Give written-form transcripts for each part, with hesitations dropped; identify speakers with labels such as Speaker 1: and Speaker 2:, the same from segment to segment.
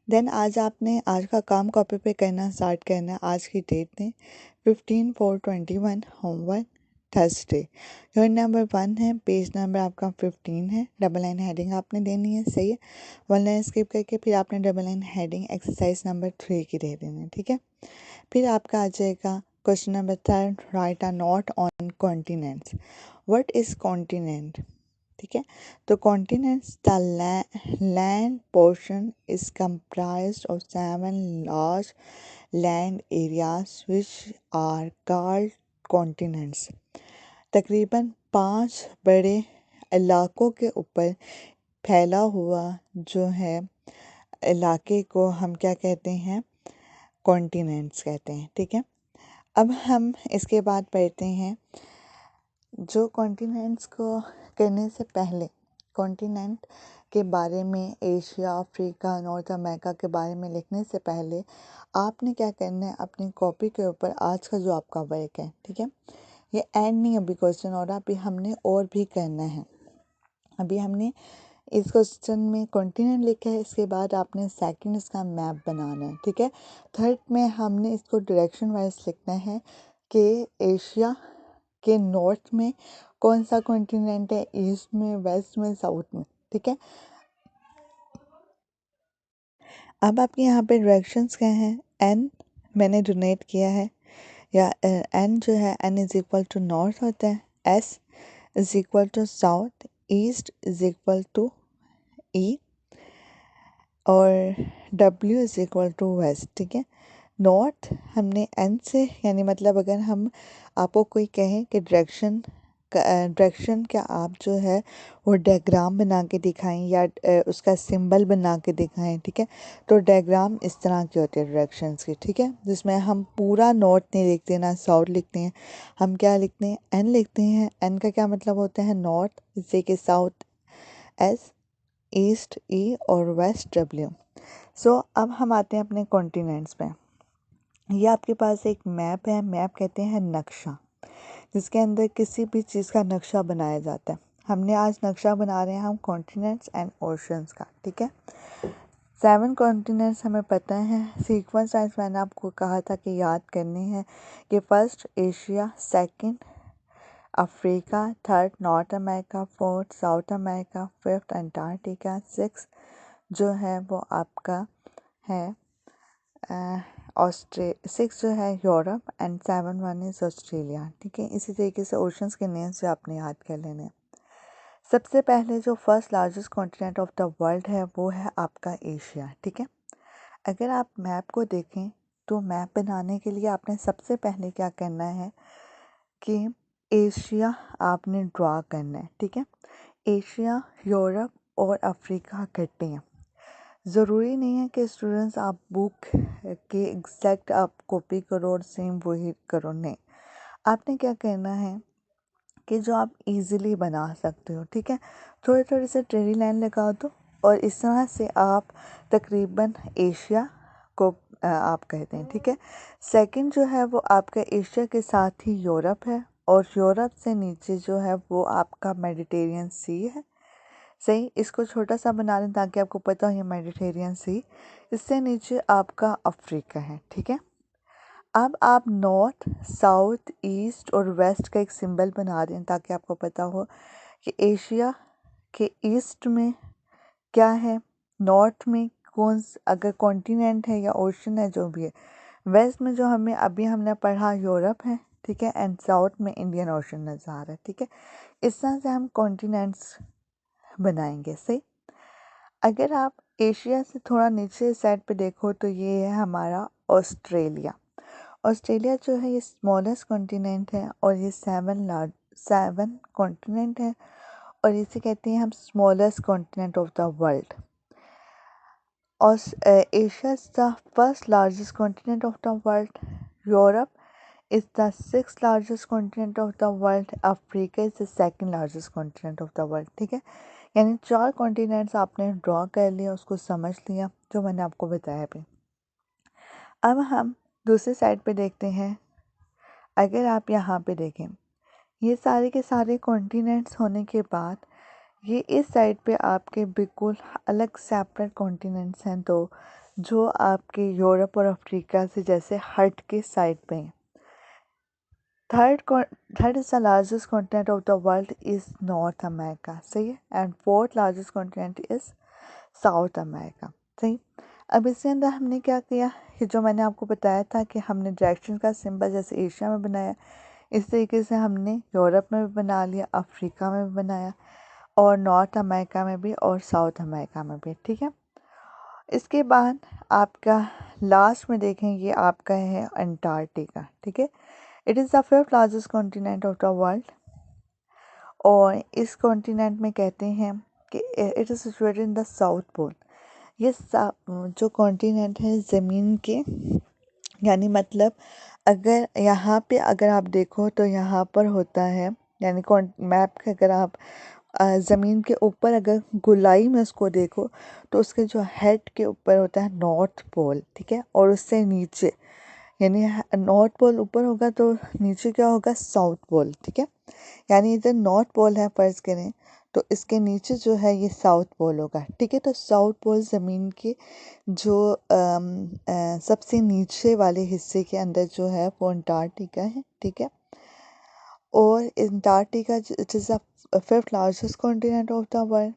Speaker 1: Then आज का काम कॉपी पे करना स्टार्ट करना है। आज की डेट में 15/4/21 होमवर्क थर्सडे। यूनिट नंबर 1 है, पेज नंबर आपका 15 है। डबल लाइन हेडिंग आपने देनी है, सही है। वन लाइन स्किप करके फिर आपने double line heading exercise number 3 की दे देनी है, ठीक है। फिर आपका आ जाएगा question number 3, write a note on continents. What is continent, ठीक है। तो continents the land portion is comprised of 7 large land areas which are called continents. तकरीबन 5 बड़े इलाकों के ऊपर फैला हुआ जो है इलाके को हम क्या कहते हैं, कॉन्टिनेंट्स कहते हैं, ठीक है। अब हम इसके बाद पढ़ते हैं जो कॉन्टिनेंट्स को करने से पहले कॉन्टिनेंट के बारे में, एशिया, अफ्रीका, नॉर्थ अमेरिका के बारे में लिखने से पहले आपने क्या करना है, अपनी कॉपी के ऊपर आज का जो आपका वर्क है, ठीक है, ये एंड नहीं अभी क्वेश्चन और अभी हमने और भी करना है। अभी हमने इस क्वेश्चन में कॉन्टिनेंट लिखा है, इसके बाद आपने सेकंड इसका मैप बनाना है, ठीक है। थर्ड में हमने इसको डायरेक्शन वाइज लिखना है कि एशिया के नॉर्थ में कौन सा कॉन्टिनेंट है, ईस्ट में, वेस्ट में, साउथ में, ठीक है। अब आपके यहाँ पे डायरेक्शंस क्या हैं, एन मैंने डोनेट किया है, या एन जो है N is equal to north होता है, S is equal to south, east is equal to E और W is equal to west, ठीक है। नॉर्थ हमने एन से, यानी मतलब अगर हम आपको कोई कहें कि डायरेक्शन क्या आप जो है वो डायग्राम बना के दिखाएं या उसका सिंबल बना के दिखाएं, ठीक है। तो डायग्राम इस तरह की होती है डायरेक्शंस की, ठीक है, जिसमें हम पूरा नॉर्थ नहीं लिखते ना साउथ लिखते हैं, हम क्या लिखते हैं, एन लिखते हैं। एन का क्या मतलब होता है, नॉर्थ, जैसे कि साउथ एस, ईस्ट ई और वेस्ट डब्ल्यू। सो अब हम आते हैं अपने कॉन्टिनेंट्स पे। ये आपके पास एक मैप है, मैप कहते हैं नक्शा, जिसके अंदर किसी भी चीज़ का नक्शा बनाया जाता है। हमने आज नक्शा बना रहे हैं हम कॉन्टिनेंट्स एंड ओशंस का, ठीक है। 7 कॉन्टिनेंट्स हमें पता है। सीक्वेंस वाइज मैंने आपको कहा था कि याद करने हैं कि first Asia, second Africa, third north America, fourth south America, fifth Antarctica, six जो है वो आपका है सिक्स जो है यूरोप एंड 7 इज ऑस्ट्रेलिया, ठीक है। इसी तरीके से ओशंस के नेम्स जो आपने याद कर लेने। सबसे पहले जो first largest continent of the world है वो है आपका एशिया, ठीक है। अगर आप मैप को देखें तो मैप बनाने के लिए आपने सबसे पहले क्या करना है कि एशिया आपने ड्रा करना है, ठीक है। एशिया, यूरोप और अफ्रीका इकट्ठे हैं। ज़रूरी नहीं है कि स्टूडेंट्स आप बुक के एग्जैक्ट आप कॉपी करो और सेम वही करो, नहीं। आपने क्या करना है कि जो आप इजीली बना सकते हो, ठीक है, थोड़े थोड़े से टेढ़ी लाइन लगा दो और इस तरह से आप तकरीबन एशिया को आप कहते हैं, ठीक है। सेकंड जो है वो आपका एशिया के साथ ही यूरोप है और यूरोप से नीचे जो है वो आपका मेडिटेरियन सी है, सही। इसको छोटा सा बना लें ताकि आपको पता हो ये मेडिटेरियन सी। इससे नीचे आपका अफ्रीका है, ठीक है। अब आप नॉर्थ, साउथ, ईस्ट और वेस्ट का एक सिंबल बना दें ताकि आपको पता हो कि एशिया के ईस्ट में क्या है, नॉर्थ में अगर कॉन्टिनेंट है या ओशन है जो भी है, वेस्ट में जो हमने पढ़ा यूरोप है, ठीक है, एंड साउथ में इंडियन ओशन नज़र आ रहा है, ठीक है। इस तरह से हम कॉन्टिनेंट्स बनाएंगे, सही। अगर आप एशिया से थोड़ा नीचे साइड पे देखो तो ये है हमारा ऑस्ट्रेलिया। ऑस्ट्रेलिया जो है ये स्मॉलेस्ट कॉन्टिनेंट है और ये 7 कॉन्टिनेंट है और इसे कहते हैं हम smallest continent of the world. और Asia is the first largest continent of the world, Europe is the sixth largest continent of the world, Africa is the second largest continent of the world, ठीक है। यानी 4 continents आपने draw कर लिया, उसको समझ लिया जो मैंने आपको बताया भी। अब हम दूसरी साइड पे देखते हैं। अगर आप यहाँ पे देखें, ये सारे के सारे कॉन्टिनेंट्स होने के बाद ये इस साइड पे आपके बिल्कुल अलग सेपरेट कॉन्टिनेंट्स हैं, तो जो आपके यूरोप और अफ्रीका से जैसे हट के साइड पे हैं। Third is the largest continent of the world is north America, सही है। And fourth largest continent is south America, सही। अब इसके अंदर हमने क्या किया कि जो मैंने आपको बताया था कि हमने डायरेक्शन का सिंबल जैसे एशिया में बनाया, इस तरीके से हमने यूरोप में भी बना लिया, अफ्रीका में भी बनाया, और नॉर्थ अमेरिका में भी और साउथ अमेरिका में भी, ठीक है। इसके बाद आपका लास्ट में देखेंगे आपका है अंटार्कटिका, ठीक है। It is the fifth largest continent of the world, और इस कॉन्टिनेंट में कहते हैं कि it is situated in the south pole. ये जो कॉन्टिनेंट है ज़मीन के, यानी मतलब अगर यहाँ पे अगर आप देखो तो यहाँ पर होता है, यानी मैप के अगर आप ज़मीन के ऊपर अगर गोलाई में उसको देखो तो उसके जो हेड के ऊपर होता है नॉर्थ पोल, ठीक है। और उससे नीचे, यानी नॉर्थ पोल ऊपर होगा तो नीचे क्या होगा, साउथ पोल, ठीक है। यानी इधर नॉर्थ पोल है फर्ज करें, तो इसके नीचे जो है ये साउथ पोल होगा, ठीक है। तो साउथ पोल ज़मीन के जो सबसे नीचे वाले हिस्से के अंदर जो है वो अंटार्कटिका है, ठीक है। और Antarctica it is the fifth largest continent of the world.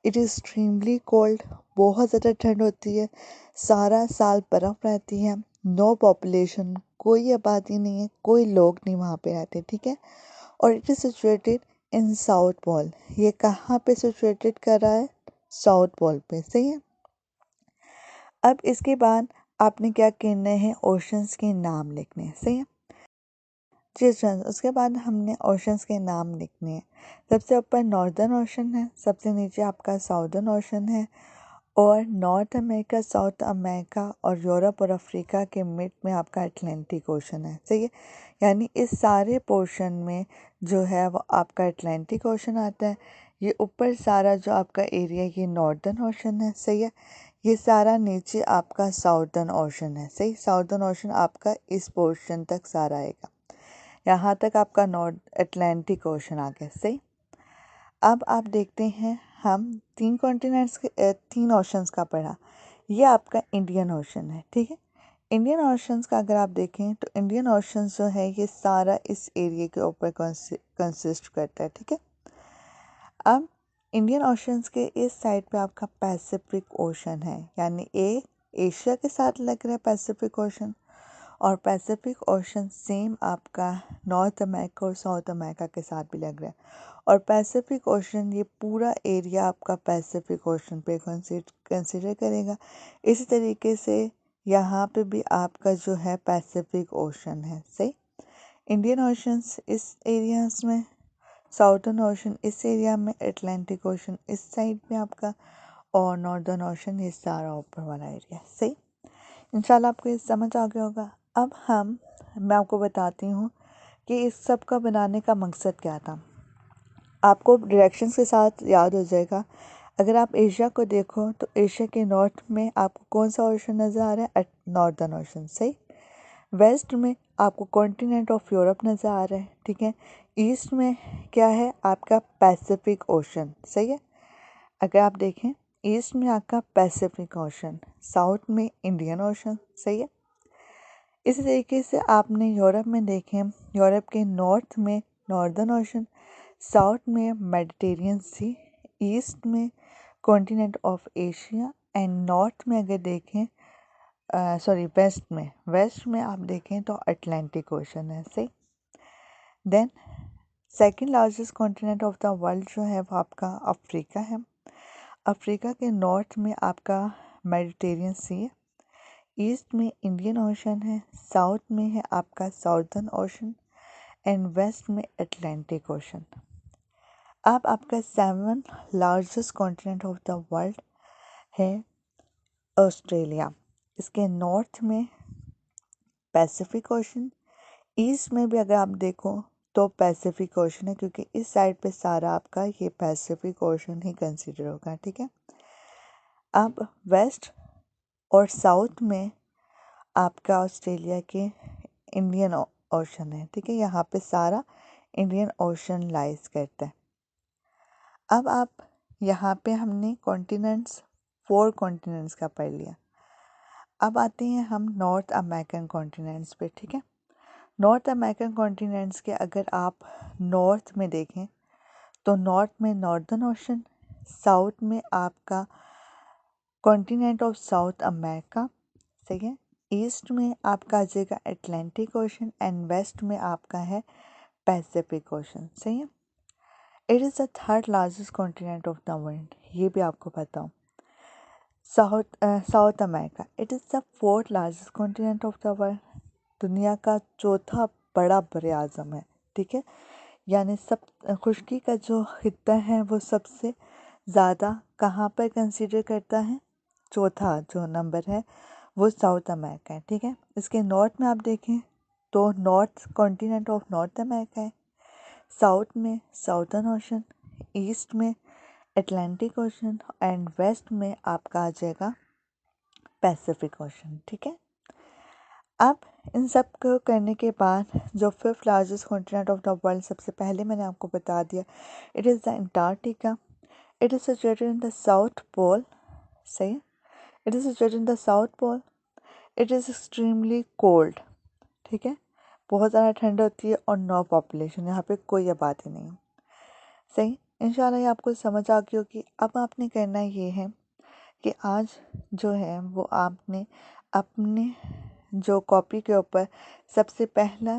Speaker 1: It is extremely cold, बहुत ज़्यादा ठंड होती है, सारा साल बर्फ़ रहती है, नो पॉपुलेशन, कोई आबादी नहीं है, कोई लोग नहीं वहाँ पे रहते, ठीक है। और it is situated in south pole. ये कहाँ पे सिचुएटेड कर रहा है, साउथ पोल पे, सही है। अब इसके बाद आपने क्या करना है, ओशंस के नाम लिखने हैं, सही है जी फ्रेंड्स। उसके बाद हमने ओशंस के नाम लिखने हैं। सबसे ऊपर नॉर्दर्न ओशन है, सबसे नीचे आपका साउदर्न ओशन है, और नॉर्थ अमेरिका, साउथ अमेरिका और यूरोप और अफ्रीका के मिड में आपका अटलांटिक ओशन है, सही है। यानी इस सारे पोर्शन में जो है वो आपका अटलांटिक ओशन आता है। ये ऊपर सारा जो आपका एरिया ये नॉर्दर्न ओशन है, सही है। ये सारा नीचे आपका साउदर्न ओशन है, सही। साउदर्न ओशन आपका इस पोर्शन तक सारा आएगा, यहाँ तक आपका नॉर्थ अटलांटिक ओशन आ गया, सही। अब आप देखते हैं हम तीन कॉन्टिनेंट्स के तीन ओशंस का पढ़ा। ये आपका इंडियन ओशन है, ठीक है। इंडियन ओशंस का अगर आप देखें तो इंडियन ओशन जो है ये सारा इस एरिया के ऊपर कंसिस्ट करता है, ठीक है। अब इंडियन ओशंस के इस साइड पे आपका पैसिफिक ओशन है, यानी एशिया के साथ लग रहा है पैसिफिक ओशन, और पैसिफिक ओशन सेम आपका नॉर्थ अमेरिका और साउथ अमेरिका के साथ भी लग रहा है। और पैसिफिक ओशन ये पूरा एरिया आपका पैसिफिक ओशन पे कंसिडर करेगा। इसी तरीके से यहाँ पे भी आपका जो है पैसिफिक ओशन है, सही। इंडियन ओशंस इस एरियाज में, साउथर्न ओशन इस एरिया में, अटलांटिक ओशन इस साइड में आपका, और नॉर्दर्न ओशन ये सारा ऊपर वाला एरिया, सही। इंशाल्लाह आपको ये समझ आ गया होगा। अब मैं आपको बताती हूँ कि इस सब का बनाने का मकसद क्या था। आपको डायरेक्शंस के साथ याद हो जाएगा। अगर आप एशिया को देखो तो एशिया के नॉर्थ में आपको कौन सा ओशन नज़र आ रहा है, नॉर्दर्न ओशन, सही। वेस्ट में आपको कॉन्टिनेंट ऑफ यूरोप नज़र आ रहा है, ठीक है। ईस्ट में क्या है, आपका पैसिफिक ओशन, सही है। अगर आप देखें ईस्ट में आपका पैसिफिक ओशन, साउथ में इंडियन ओशन, सही है। इसी तरीके से आपने यूरोप में देखें, यूरोप के नॉर्थ में नॉर्दर्न ओशन, साउथ में मेडिटेरियन सी, ईस्ट में continent of Asia, and north में अगर देखें वेस्ट में आप देखें तो अटलांटिक ओशन है, सही। Then second largest continent of the world जो है वो आपका अफ्रीका है। अफ्रीका के नॉर्थ में आपका मेडिटेरियन सी है, ईस्ट में इंडियन ओशन है, साउथ में है आपका साउदर्न ओशन, एंड वेस्ट में अटलांटिक ओशन। अब आपका seven largest continent of the world है ऑस्ट्रेलिया। इसके नॉर्थ में पैसिफिक ओशन, ईस्ट में भी अगर आप देखो तो पैसिफिक ओशन है, क्योंकि इस साइड पे सारा आपका ये पैसिफिक ओशन ही कंसीडर होगा, ठीक है। अब वेस्ट और साउथ में आपका ऑस्ट्रेलिया के इंडियन ओशन है, ठीक है। यहाँ पे सारा इंडियन ओशन लाइज करता है। अब आप यहाँ पे हमने कॉन्टिनेंट्स 4 कॉन्टिनेंट्स का पढ़ लिया। अब आते हैं हम नॉर्थ अमेरिकन कॉन्टिनेंट्स पे, ठीक है। नॉर्थ अमेरिकन कॉन्टिनेंट्स के अगर आप नॉर्थ में देखें तो नॉर्थ में नॉर्दर्न ओशन, साउथ में आपका कॉन्टिनेंट ऑफ साउथ अमेरिका, सही है। ईस्ट में आपका आ जाएगा अटलांटिक ओशन एंड वेस्ट में आपका है पैसिफिक ओशन, सही है। It is the third largest continent of the world, ये भी आपको पता हो। South America, it is the fourth largest continent of the world, दुनिया का चौथा बड़ा बर आज़म है, ठीक है। यानी सब खुश्की का जो खित्ता है वो सबसे ज़्यादा कहाँ पर कंसीडर करता है, चौथा जो नंबर है वो साउथ अमेरिका है, ठीक है। इसके नॉर्थ में आप देखें तो north continent of north America है, साउथ में साउदर्न ओशन, ईस्ट में अटलांटिक ओशन एंड वेस्ट में आपका आ जाएगा पैसिफिक ओशन, ठीक है। अब इन सब को करने के बाद जो fifth largest continent of the world, सबसे पहले मैंने आपको बता दिया, it is the Antarctica. It is situated in the south pole, सही। It is situated in the south pole. It is extremely cold, ठीक है। बहुत ज़्यादा ठंड होती है और नो पॉपुलेशन, यहाँ पे कोई आबादी नहीं है, सही। इंशाल्लाह ये आपको समझ आ गई होगी। अब आपने करना ये है कि आज जो है वो आपने अपने जो कॉपी के ऊपर सबसे पहला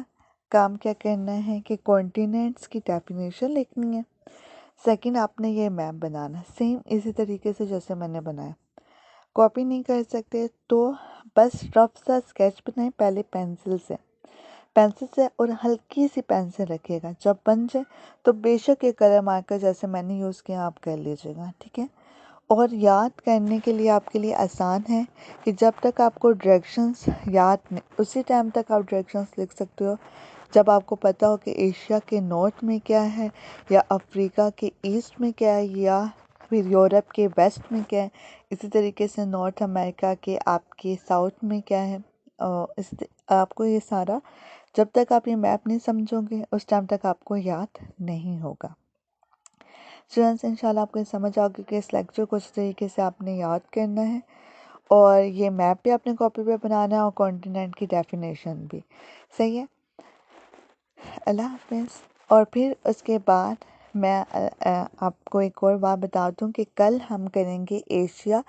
Speaker 1: काम क्या करना है कि कॉन्टिनेंट्स की डेफिनेशन लिखनी है। सेकंड, आपने ये मैप बनाना है सेम इसी तरीके से जैसे मैंने बनाया। कॉपी नहीं कर सकते तो बस रफ सा स्केच बनाएं पहले पेंसिल से और हल्की सी पेंसिल रखिएगा। जब बन जाए तो बेशक ये कलर मार्कर जैसे मैंने यूज़ किया आप कर लीजिएगा, ठीक है। और याद करने के लिए आपके लिए आसान है कि जब तक आपको डायरेक्शंस याद नहीं, उसी टाइम तक आप डायरेक्शंस लिख सकते हो जब आपको पता हो कि एशिया के नॉर्थ में क्या है या अफ्रीका के ईस्ट में क्या है या फिर यूरोप के वेस्ट में क्या है। इसी तरीके से नॉर्थ अमेरिका के आपके साउथ में क्या है। आपको ये सारा जब तक आप ये मैप नहीं समझोगे उस टाइम तक आपको याद नहीं होगा। स्टूडेंट्स, इंशाल्लाह आपको समझ आ गया कि इस लेक्चर को इस तरीके से आपने याद करना है और ये मैप भी अपने कॉपी पे बनाना है और कॉन्टिनेंट की डेफिनेशन भी, सही है। अल्लाह हाफिज़। और फिर उसके बाद मैं आपको एक और बात बता दूं कि कल हम करेंगे एशिया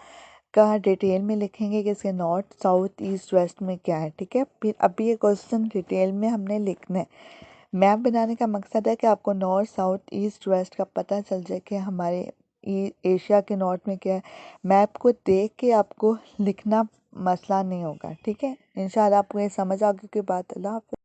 Speaker 1: का डिटेल में लिखेंगे कि इसके नॉर्थ साउथ ईस्ट वेस्ट में क्या है, ठीक है। फिर अभी ये क्वेश्चन डिटेल में हमने लिखना है। मैप बनाने का मकसद है कि आपको नॉर्थ साउथ ईस्ट वेस्ट का पता चल जाए कि हमारे एशिया के नॉर्थ में क्या है। मैप को देख के आपको लिखना मसला नहीं होगा, ठीक है। इंशाल्लाह आपको ये समझ आ गई कि बात। अल्लाह हाफ़िज़।